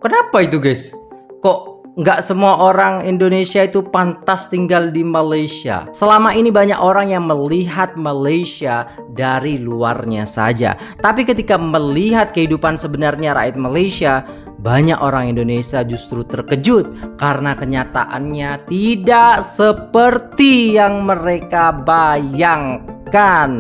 Kenapa itu guys? Kok nggak semua orang Indonesia itu pantas tinggal di Malaysia? Selama ini banyak orang yang melihat Malaysia dari luarnya saja. Tapi ketika melihat kehidupan sebenarnya rakyat Malaysia, banyak orang Indonesia justru terkejut karena kenyataannya tidak seperti yang mereka bayangkan.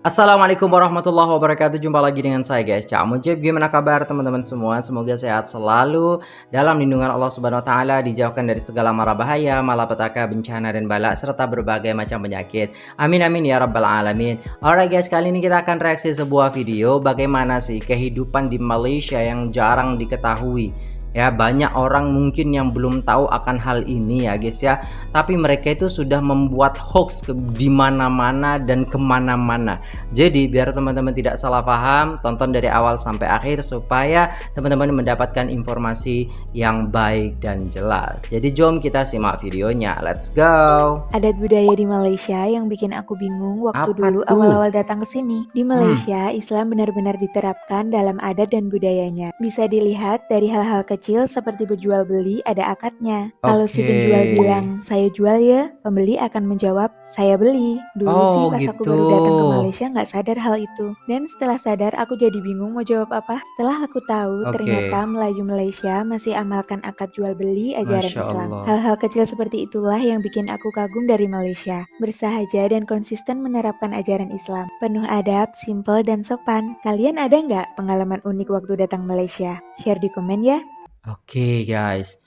Assalamualaikum warahmatullahi wabarakatuh. Jumpa lagi dengan saya guys, Cak Mujib. Gimana kabar teman-teman semua? Semoga sehat selalu dalam lindungan Allah Subhanahu wa taala, dijauhkan dari segala mara bahaya, malapetaka, bencana dan bala serta berbagai macam penyakit. Amin amin ya rabbal alamin. Alright guys, kali ini kita akan reaksi sebuah video bagaimana sih kehidupan di Malaysia yang jarang diketahui. Ya, banyak orang mungkin yang belum tahu akan hal ini ya guys ya. Tapi mereka itu sudah membuat hoax di mana-mana dan kemana-mana. Jadi biar teman-teman tidak salah paham, tonton dari awal sampai akhir supaya teman-teman mendapatkan informasi yang baik dan jelas. Jadi jom kita simak videonya. Let's go. Adat budaya di Malaysia yang bikin aku bingung waktu Apa dulu tuh? awal-awal datang ke sini. Di Malaysia, Islam benar-benar diterapkan dalam adat dan budayanya. Bisa dilihat dari hal-hal kecil seperti berjual beli ada akadnya. Kalau si penjual Oke. bilang, "Saya jual ya," pembeli akan menjawab, "Saya beli." Dulu sih Oh pas aku gitu. baru datang ke Malaysia nggak sadar hal itu. Dan setelah sadar aku jadi bingung mau jawab apa. Setelah aku tahu Oke. ternyata Melayu Malaysia masih amalkan akad jual beli ajaran Masya Islam. Allah. Hal-hal kecil seperti itulah yang bikin aku kagum dari Malaysia. Bersahaja dan konsisten menerapkan ajaran Islam. Penuh adab, simple, dan sopan. Kalian ada nggak pengalaman unik waktu datang Malaysia? Share di komen ya. Oke guys,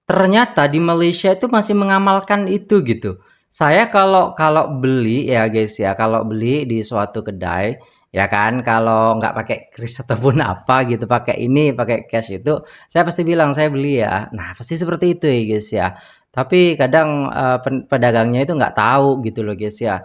ternyata di Malaysia itu masih mengamalkan itu gitu. Saya kalau kalau beli ya guys ya, kalau beli di suatu kedai ya kan, kalau nggak pakai kris ataupun apa gitu, pakai ini, pakai cash itu, saya pasti bilang saya beli ya. Nah pasti seperti itu ya guys ya. Tapi kadang pedagangnya itu nggak tahu gitu loh guys ya.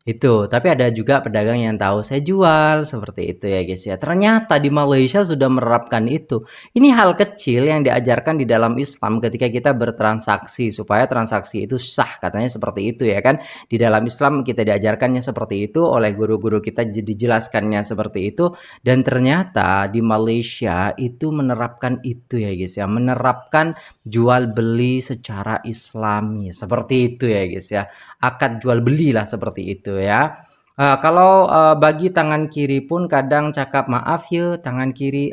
Itu, tapi ada juga pedagang yang tahu saya jual seperti itu ya guys ya. Ternyata di Malaysia sudah menerapkan itu. Ini hal kecil yang diajarkan di dalam Islam ketika kita bertransaksi supaya transaksi itu sah, katanya seperti itu ya kan. Di dalam Islam kita diajarkannya seperti itu, oleh guru-guru kita dijelaskannya seperti itu, dan ternyata di Malaysia itu menerapkan itu ya guys ya, menerapkan jual beli secara Islami seperti itu ya guys ya. Akad jual beli lah seperti itu ya. Kalau bagi tangan kiri pun kadang cakap maaf ya tangan kiri.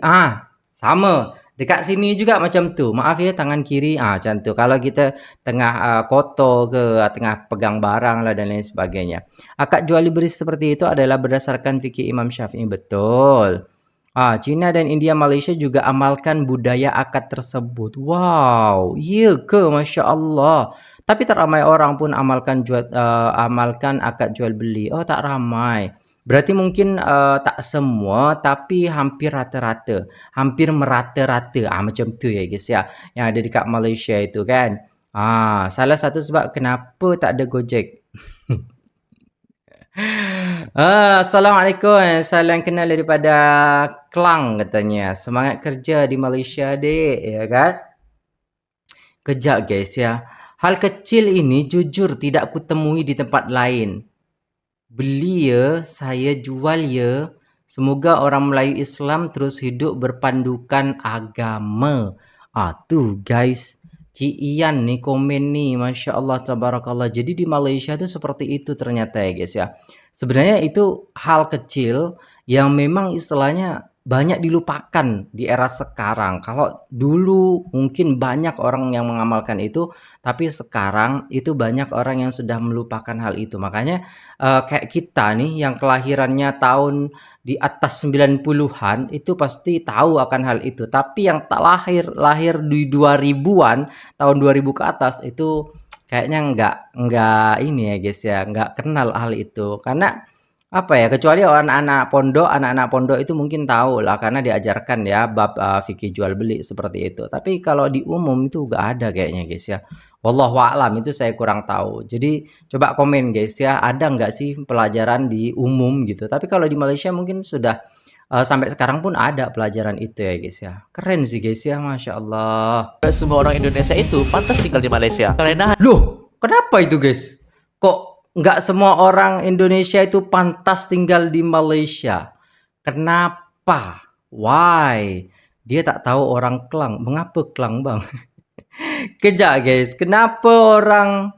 Sama. Dekat sini juga macam tuh. Maaf ya tangan kiri. Macam tuh. Kalau kita tengah kotor ke tengah pegang barang lah dan lain sebagainya. Akad jual beli seperti itu adalah berdasarkan fikih Imam Syafi'i, betul. Cina dan India, Malaysia juga amalkan budaya akad tersebut. Wow, iya ke, masya Allah. Tapi tak ramai orang pun amalkan akad jual beli. Oh, tak ramai. Berarti mungkin tak semua, tapi hampir rata-rata, hampir merata-rata. Macam tu ya guys ya, yang ada dekat Malaysia itu kan. Salah satu sebab kenapa tak ada Gojek. Assalamualaikum. Salam kenal daripada Klang katanya. Semangat kerja di Malaysia dek, ya kan? Kejap guys ya. Hal kecil ini jujur tidak kutemui di tempat lain. Beli ya, saya jual ya. Semoga orang Melayu Islam terus hidup berpandukan agama. Tuh guys. Ci Ian nih komen nih, Masya Allah, tabarakallah. Jadi di Malaysia tuh seperti itu ternyata ya guys ya. Sebenarnya itu hal kecil yang memang istilahnya banyak dilupakan di era sekarang. Kalau dulu mungkin banyak orang yang mengamalkan itu, tapi sekarang itu banyak orang yang sudah melupakan hal itu. Makanya kayak kita nih yang kelahirannya tahun di atas 90-an itu pasti tahu akan hal itu. Tapi yang tak lahir di 2000-an, tahun 2000 ke atas itu kayaknya nggak ini ya guys ya, nggak kenal hal itu. Karena apa ya, kecuali anak-anak pondok itu mungkin tahu lah karena diajarkan ya bab fikih jual beli seperti itu. Tapi kalau di umum itu nggak ada kayaknya guys ya. Wallahu a'lam, itu saya kurang tahu. Jadi coba komen guys ya, ada nggak sih pelajaran di umum gitu. Tapi kalau di Malaysia mungkin sudah sampai sekarang pun ada pelajaran itu ya guys ya. Keren sih guys ya, Masya Allah. Gak semua orang Indonesia itu pantas tinggal di Malaysia. Karena Loh, kenapa itu guys? Kok nggak semua orang Indonesia itu pantas tinggal di Malaysia? Kenapa? Why? Dia tak tahu orang Klang. Mengapa Klang bang? Kejak guys, kenapa orang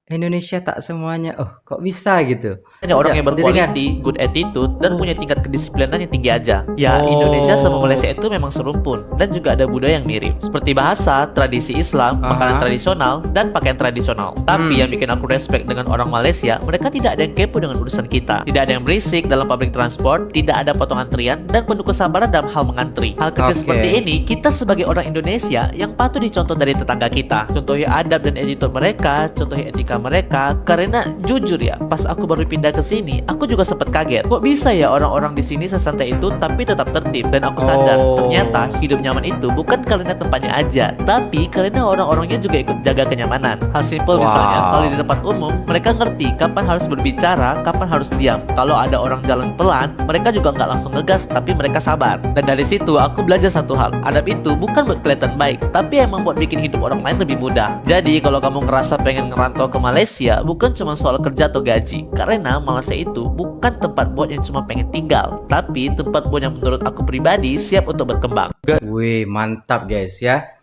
Indonesia tak semuanya? Oh, kok bisa gitu? hanya orang Kejak, yang didengar. berquality, good attitude, dan punya tingkat kedisiplinan yang tinggi aja. Ya, Oh. Indonesia sama Malaysia itu memang serumpun dan juga ada budaya yang mirip, seperti bahasa, tradisi Islam, makanan Aha. tradisional, dan pakaian tradisional. Tapi yang bikin aku respect dengan orang Malaysia, mereka tidak ada yang kepo dengan urusan kita. Tidak ada yang berisik dalam public transport, tidak ada potong antrian, dan penuh kesabaran dalam hal mengantri. Hal kecil Oke. seperti ini, kita sebagai orang Indonesia yang patut dicontoh dari tetangga kita. Contohi adab dan attitude mereka, contohi etika mereka, karena jujur ya, pas aku baru pindah ke sini, aku juga sempat kaget. Kok bisa ya orang-orang di sini sesantai itu tapi tetap tertib? Dan aku sadar, Oh. ternyata hidup nyaman itu bukan karena tempatnya aja, tapi karena orang-orangnya juga ikut jaga kenyamanan. Hal simple misalnya, Wow. kalau di tempat umum, mereka ngerti kapan harus berbicara, kapan harus diam. Kalau ada orang jalan pelan, mereka juga nggak langsung ngegas, tapi mereka sabar. Dan dari situ aku belajar satu hal, adab itu bukan buat kelihatan baik, tapi emang buat bikin hidup orang lain lebih mudah. Jadi kalau kamu ngerasa pengen ngerantau ke Malaysia, bukan cuma soal kerja atau gaji, karena Malaysia itu bukan tempat buat yang cuma pengen tinggal, tapi tempat buat yang menurut aku pribadi siap untuk berkembang. Wih, mantap guys ya.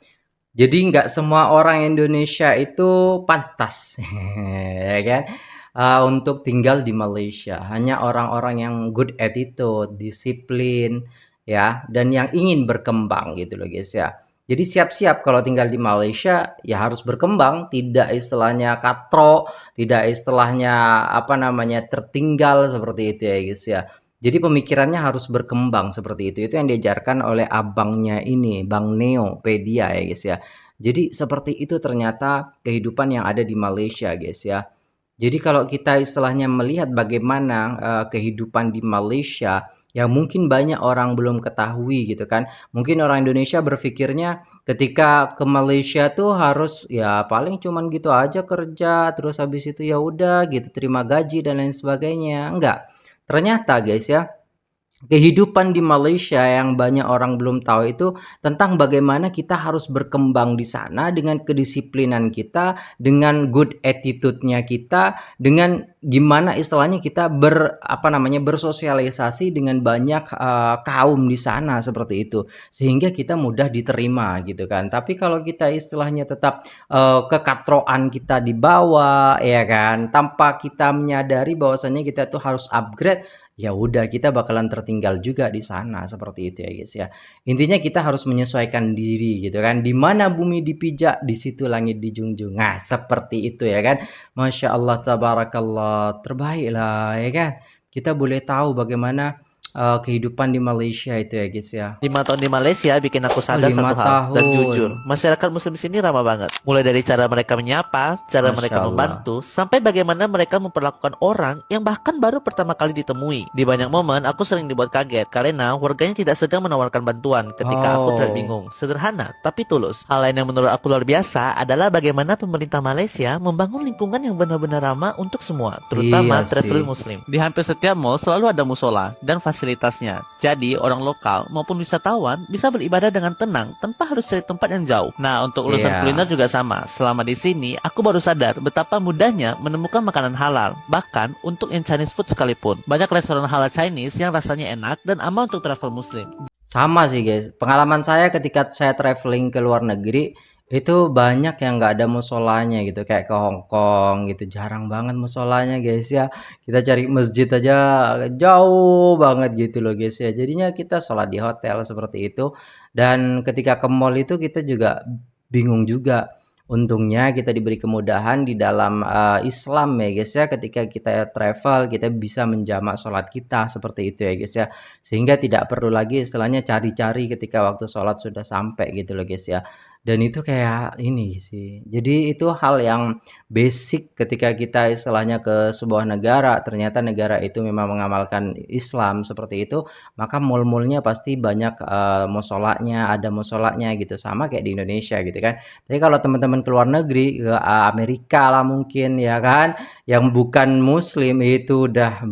Jadi nggak semua orang Indonesia itu pantas, ya kan? Untuk tinggal di Malaysia. Hanya orang-orang yang good attitude, disiplin, ya, dan yang ingin berkembang gitu loh guys ya. Jadi siap-siap kalau tinggal di Malaysia ya harus berkembang, tidak istilahnya katro, tidak istilahnya apa namanya tertinggal seperti itu ya guys ya. Jadi pemikirannya harus berkembang seperti itu. Itu yang diajarkan oleh abangnya ini, Bang Neo Pedia ya guys ya. Jadi seperti itu ternyata kehidupan yang ada di Malaysia guys ya. Jadi kalau kita istilahnya melihat bagaimana kehidupan di Malaysia yang mungkin banyak orang belum ketahui gitu kan. Mungkin orang Indonesia berpikirnya ketika ke Malaysia tuh harus ya paling cuman gitu aja kerja terus habis itu ya udah gitu terima gaji dan lain sebagainya. Enggak. Ternyata guys ya, kehidupan di Malaysia yang banyak orang belum tahu itu tentang bagaimana kita harus berkembang di sana dengan kedisiplinan kita, dengan good attitude-nya kita, dengan gimana istilahnya kita apa namanya bersosialisasi dengan banyak kaum di sana seperti itu sehingga kita mudah diterima gitu kan. Tapi kalau kita istilahnya tetap kekatroan kita di bawah ya kan, tanpa kita menyadari bahwasanya kita tuh harus upgrade, ya udah kita bakalan tertinggal juga di sana seperti itu ya guys ya. Intinya kita harus menyesuaikan diri gitu kan. Di mana bumi dipijak, di situ langit dijunjung. Nah, seperti itu ya kan. Masya Allah, tabarakallah, terbaik lah ya kan. Kita boleh tahu bagaimana kehidupan di Malaysia itu ya guys ya. 5 tahun di Malaysia bikin aku sadar 5 satu hal. Dan tahun. jujur, masyarakat muslim di sini ramah banget. Mulai dari cara mereka menyapa, cara Masya mereka Allah. membantu, sampai bagaimana mereka memperlakukan orang yang bahkan baru pertama kali ditemui. Di banyak momen, aku sering dibuat kaget karena warganya tidak segan menawarkan bantuan ketika aku Oh. terbingung. Sederhana, tapi tulus. Hal lain yang menurut aku luar biasa adalah bagaimana pemerintah Malaysia membangun lingkungan yang benar-benar ramah untuk semua, terutama Iya traveler sih. muslim. Di hampir setiap mall selalu ada musola dan fasilitasnya. Jadi orang lokal maupun wisatawan bisa beribadah dengan tenang tanpa harus cari tempat yang jauh. Nah, untuk urusan Iya. kuliner juga sama. Selama di sini, aku baru sadar betapa mudahnya menemukan makanan halal. Bahkan untuk yang Chinese food sekalipun. Banyak restoran halal Chinese yang rasanya enak dan aman untuk travel muslim. Sama sih guys, pengalaman saya ketika saya traveling ke luar negeri itu banyak yang nggak ada musolanya gitu, kayak ke Hong Kong gitu, jarang banget musolanya guys ya. Kita cari masjid aja jauh banget gitu loh guys ya. Jadinya kita sholat di hotel seperti itu. Dan ketika ke mall itu kita juga bingung juga. Untungnya kita diberi kemudahan di dalam Islam ya guys ya. Ketika kita travel kita bisa menjamak sholat kita seperti itu ya guys ya. Sehingga tidak perlu lagi istilahnya cari-cari ketika waktu sholat sudah sampai gitu loh guys ya. Dan itu kayak ini sih, jadi itu hal yang basic ketika kita istilahnya ke sebuah negara, ternyata negara itu memang mengamalkan Islam seperti itu, maka mall-mall-nya pasti banyak, musholanya, ada musholanya gitu, sama kayak di Indonesia gitu kan. Tapi kalau teman-teman ke luar negeri, ke Amerika lah mungkin ya kan, yang bukan muslim itu udah,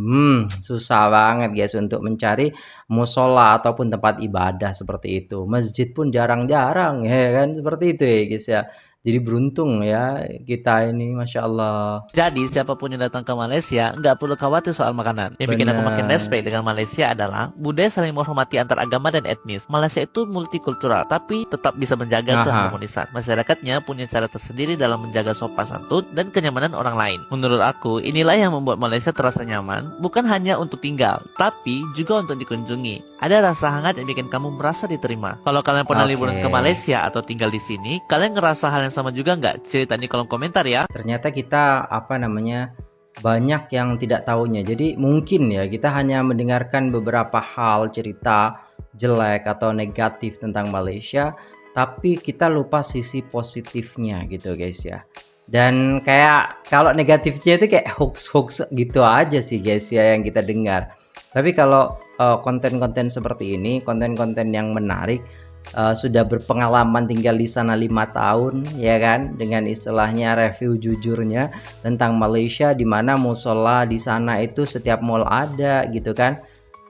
susah banget guys untuk mencari musola ataupun tempat ibadah seperti itu. Masjid pun jarang-jarang ya kan, seperti itu ya guys ya. Jadi beruntung ya kita ini, Masya Allah. Jadi siapapun yang datang ke Malaysia nggak perlu khawatir soal makanan. Yang bikin aku makin Bener. respect dengan Malaysia adalah budaya saling menghormati antar agama dan etnis. Malaysia itu multikultural tapi tetap bisa menjaga Aha. keharmonisan. Masyarakatnya punya cara tersendiri dalam menjaga sopan santun dan kenyamanan orang lain. Menurut aku, inilah yang membuat Malaysia terasa nyaman, bukan hanya untuk tinggal, tapi juga untuk dikunjungi. Ada rasa hangat yang bikin kamu merasa diterima. Kalau kalian pernah liburan ke Oke. Malaysia atau tinggal di sini, kalian ngerasa hal yang sama juga nggak? Cerita di kolom komentar ya. Ternyata kita apa namanya banyak yang tidak tahunya. Jadi mungkin ya kita hanya mendengarkan beberapa hal cerita jelek atau negatif tentang Malaysia, tapi kita lupa sisi positifnya gitu guys ya. Dan kayak kalau negatifnya itu kayak hoax-hoax gitu aja sih guys ya yang kita dengar. Tapi kalau konten-konten seperti ini, konten-konten yang menarik, sudah berpengalaman tinggal di sana 5 tahun ya kan, dengan istilahnya review jujurnya tentang Malaysia, di mana musola di sana itu setiap mall ada gitu kan.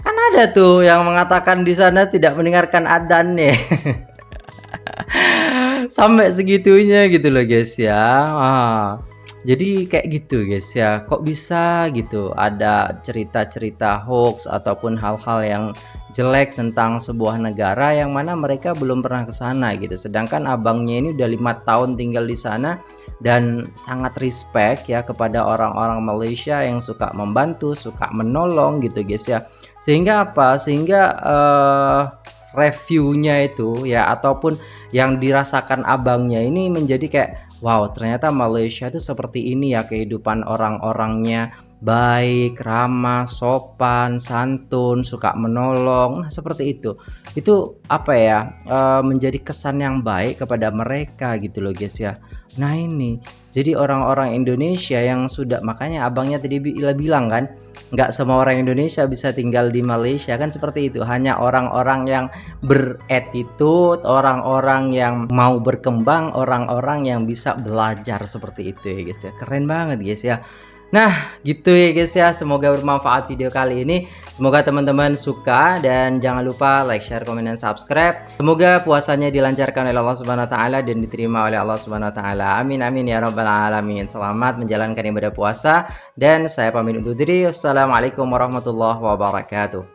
Kan ada tuh yang mengatakan di sana tidak mendengarkan adzan ya. Sampai segitunya gitu loh guys ya. Jadi kayak gitu guys ya, kok bisa gitu ada cerita-cerita hoax ataupun hal-hal yang jelek tentang sebuah negara yang mana mereka belum pernah ke sana gitu. Sedangkan abangnya ini udah 5 tahun tinggal di sana dan sangat respect ya kepada orang-orang Malaysia yang suka membantu, suka menolong gitu guys ya. Sehingga apa? Sehingga reviewnya itu ya ataupun yang dirasakan abangnya ini menjadi kayak wow, ternyata Malaysia itu seperti ini ya kehidupan orang-orangnya, baik, ramah, sopan, santun, suka menolong. Nah, seperti itu. Itu apa ya? Menjadi kesan yang baik kepada mereka gitu loh, guys ya. Nah, ini. Jadi orang-orang Indonesia yang sudah makanya abangnya tadi bilang kan, nggak semua orang Indonesia bisa tinggal di Malaysia kan seperti itu. Hanya orang-orang yang beretitude, orang-orang yang mau berkembang, orang-orang yang bisa belajar seperti itu ya guys ya. Keren banget guys ya. Nah, gitu ya guys ya. Semoga bermanfaat video kali ini. Semoga teman-teman suka dan jangan lupa like, share, komen, dan subscribe. Semoga puasanya dilancarkan oleh Allah Subhanahu wa taala dan diterima oleh Allah Subhanahu wa taala. Amin amin ya rabbal alamin. Selamat menjalankan ibadah puasa dan saya pamit undur diri. Wassalamualaikum warahmatullahi wabarakatuh.